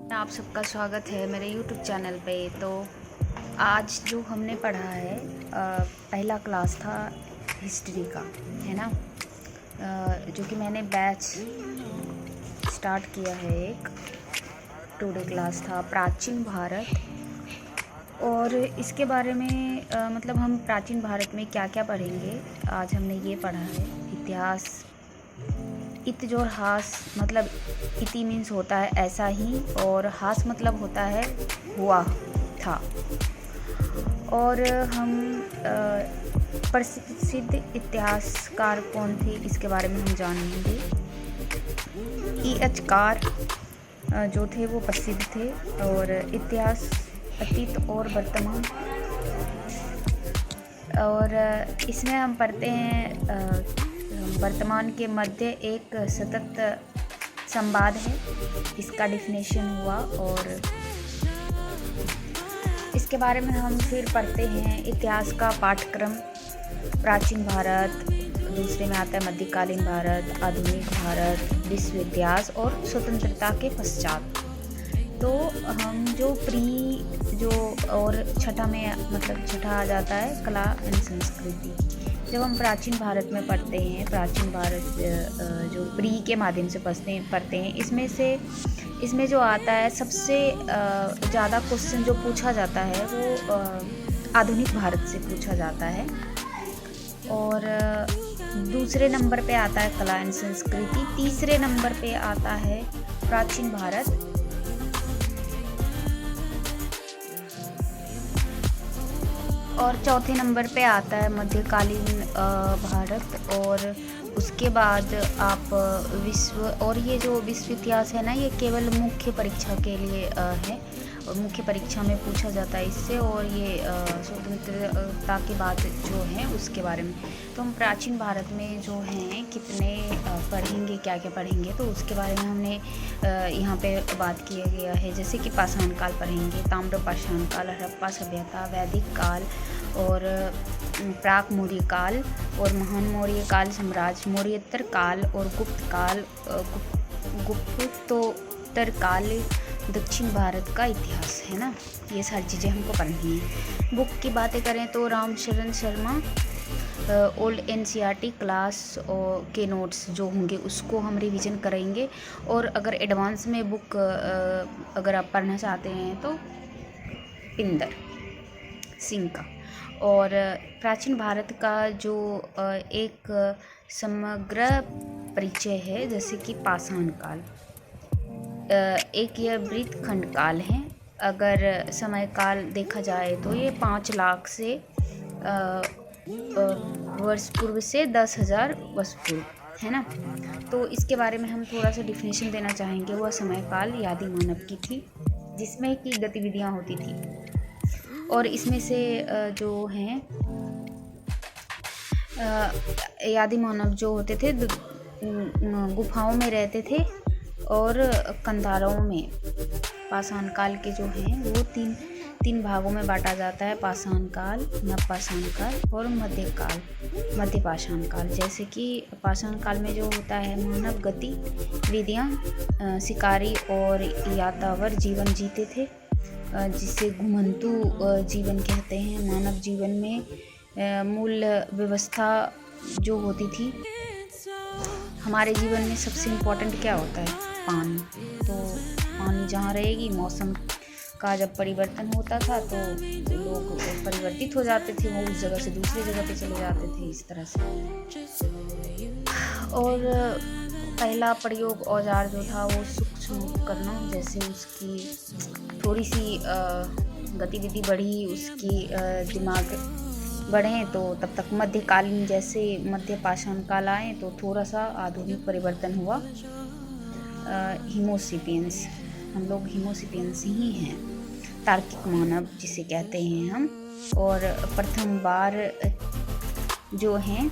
आप सबका स्वागत है मेरे YouTube चैनल पे। तो आज जो हमने पढ़ा है पहला क्लास था हिस्ट्री का, है ना। जो कि मैंने बैच स्टार्ट किया है। एक टुडे क्लास था प्राचीन भारत, और इसके बारे में मतलब हम प्राचीन भारत में क्या क्या पढ़ेंगे। आज हमने ये पढ़ा है इतिहास। इत जो हास मतलब इति मीन्स होता है ऐसा ही, और हास मतलब होता है हुआ था। और हम प्रसिद्ध इतिहासकार कौन थे इसके बारे में हम जानेंगे। ईएचकार जो थे वो प्रसिद्ध थे। और इतिहास अतीत और वर्तमान, और इसमें हम पढ़ते हैं वर्तमान के मध्य एक सतत संवाद है, इसका डिफिनेशन हुआ। और इसके बारे में हम फिर पढ़ते हैं इतिहास का पाठ्यक्रम। प्राचीन भारत, दूसरे में आता है मध्यकालीन भारत, आधुनिक भारत, विश्व इतिहास और स्वतंत्रता के पश्चात। तो हम जो और छठा में मतलब छठा आ जाता है कला एंड संस्कृति। जब हम प्राचीन भारत में पढ़ते हैं, प्राचीन भारत जो प्री के माध्यम से पढ़ते हैं, इसमें जो आता है सबसे ज़्यादा क्वेश्चन जो पूछा जाता है वो आधुनिक भारत से पूछा जाता है। और दूसरे नंबर पे आता है कला एंड संस्कृति, तीसरे नंबर पे आता है प्राचीन भारत, और चौथे नंबर पे आता है मध्यकालीन भारत। और उसके बाद आप विश्व, और ये जो विश्व इतिहास है ना, ये केवल मुख्य परीक्षा के लिए है, और मुख्य परीक्षा में पूछा जाता है इससे। और ये स्वतंत्रता के बाद जो है उसके बारे में। तो हम प्राचीन भारत में जो हैं कितने पढ़ेंगे, क्या क्या पढ़ेंगे, तो उसके बारे में हमने यहाँ पे बात किया गया है। जैसे कि पाषाण काल पढ़ेंगे, ताम्र पाषाण काल, हड़प्पा सभ्यता, वैदिक काल, और प्राक मौर्य काल, और महान मौर्य काल साम्राज्य, मौर्योत्तर काल, और गुप्त काल, गुप्तोत्तर काल, दक्षिण भारत का इतिहास, है ना। ये सारी चीज़ें हमको पढ़नी है। बुक की बातें करें तो Ramsharan Sharma old NCERT class के नोट्स जो होंगे उसको हम रिवीजन करेंगे। और अगर एडवांस में बुक अगर आप पढ़ना चाहते हैं तो पिंदर सिंह का। और प्राचीन भारत का जो एक समग्र परिचय है, जैसे कि पाषाण काल एक यह वृत्त खंड काल है। अगर समय काल देखा जाए तो ये 5 लाख से वर्ष पूर्व से 10,000 वर्ष पूर्व, है ना। तो इसके बारे में हम थोड़ा सा डिफिनेशन देना चाहेंगे। वह समय काल आदि मानव की थी जिसमें की गतिविधियाँ होती थी, और इसमें से जो हैं आदि मानव जो होते थे गुफाओं में रहते थे, और कंधारों में पाषाण काल के जो हैं वो तीन भागों में बांटा जाता है। पाषाण काल, नवपाषाण काल और मध्य पाषाण काल। जैसे कि पाषाण काल में जो होता है मानव गतिविधियाँ, शिकारी और यातावर जीवन जीते थे, जिसे घुमंतू जीवन कहते हैं। मानव जीवन में मूल व्यवस्था जो होती थी, हमारे जीवन में सबसे इम्पोर्टेंट क्या होता है? पानी। तो पानी जहाँ रहेगी, मौसम का जब परिवर्तन होता था तो लोग परिवर्तित हो जाते थे, वो उस जगह से दूसरी जगह पे चले जाते थे, इस तरह से। और पहला प्रयोग औजार जो था वो सूक्ष्म उपकरणों, जैसे उसकी थोड़ी सी गतिविधि बढ़ी, उसकी दिमाग बढ़े, तो तब तक मध्यकालीन जैसे मध्य पाषाण काल आए तो थोड़ा सा आधुनिक परिवर्तन हुआ। हिमोसिपियंस, हम लोग हिमोसिपियंस ही हैं, तार्किक मानव जिसे कहते हैं हम। और प्रथम बार जो हैं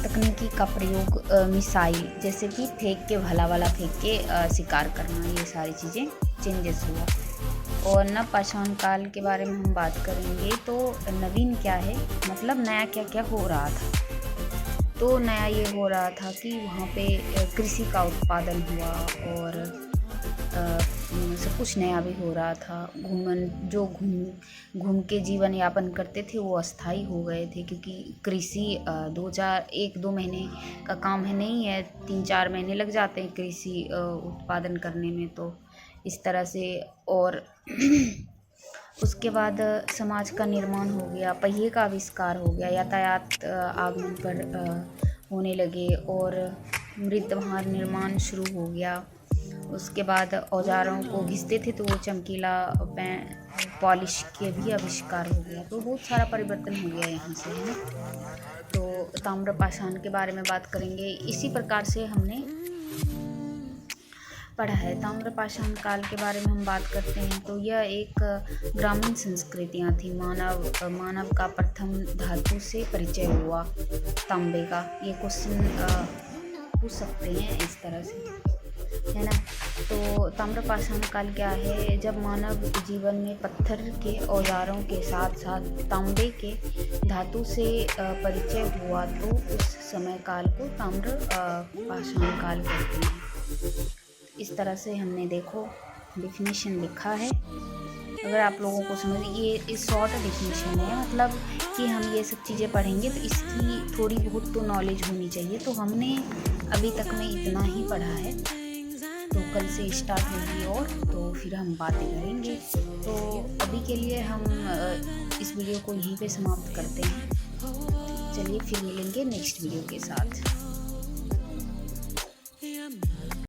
तकनीकी का प्रयोग मिसाइल, जैसे कि फेंक के भला वाला फेंक के शिकार करना, ये सारी चीज़ें चेंजेस हुआ। और नवपाषाण काल के बारे में हम बात करेंगे तो नवीन क्या है, मतलब नया क्या क्या हो रहा था। तो नया ये हो रहा था कि वहाँ पे कृषि का उत्पादन हुआ, और कुछ नया भी हो रहा था। जो घूम के जीवन यापन करते थे वो अस्थाई हो गए थे, क्योंकि कृषि 1-2 महीने का काम है नहीं है, 3-4 महीने लग जाते हैं कृषि उत्पादन करने में। तो इस तरह से और उसके बाद समाज का निर्माण हो गया, पहिए का आविष्कार हो गया, यातायात आगमन पर होने लगे और मृतभार निर्माण शुरू हो गया। उसके बाद औजारों को घिसते थे तो वो चमकीला पॉलिश के भी आविष्कार हो गया। तो बहुत सारा परिवर्तन हो गया यहाँ से, है ना। तो ताम्रपाषाण के बारे में बात करेंगे। इसी प्रकार से हमने पढ़ा है। ताम्रपाषाण काल के बारे में हम बात करते हैं तो यह एक ग्रामीण संस्कृतियाँ थी। मानव का प्रथम धातु से परिचय हुआ तांबे का। ये क्वेश्चन पूछ सकते हैं इस तरह से, है ना। तो ताम्रपाषाण काल क्या है? जब मानव जीवन में पत्थर के औजारों के साथ साथ तांबे के धातु से परिचय हुआ, तो उस समय काल को ताम्रपाषाण काल कहते हैं। इस तरह से हमने देखो डिफिनीशन लिखा है। अगर आप लोगों को समझ, ये शॉर्ट डिफिनीशन है, मतलब कि हम ये सब चीज़ें पढ़ेंगे तो इसकी थोड़ी बहुत तो नॉलेज होनी चाहिए। तो हमने अभी तक में इतना ही पढ़ा है, तो कल से स्टार्ट होगी और तो फिर हम बातें करेंगे। तो अभी के लिए हम इस वीडियो को यहीं पे समाप्त करते हैं। चलिए फिर मिलेंगे नेक्स्ट वीडियो के साथ।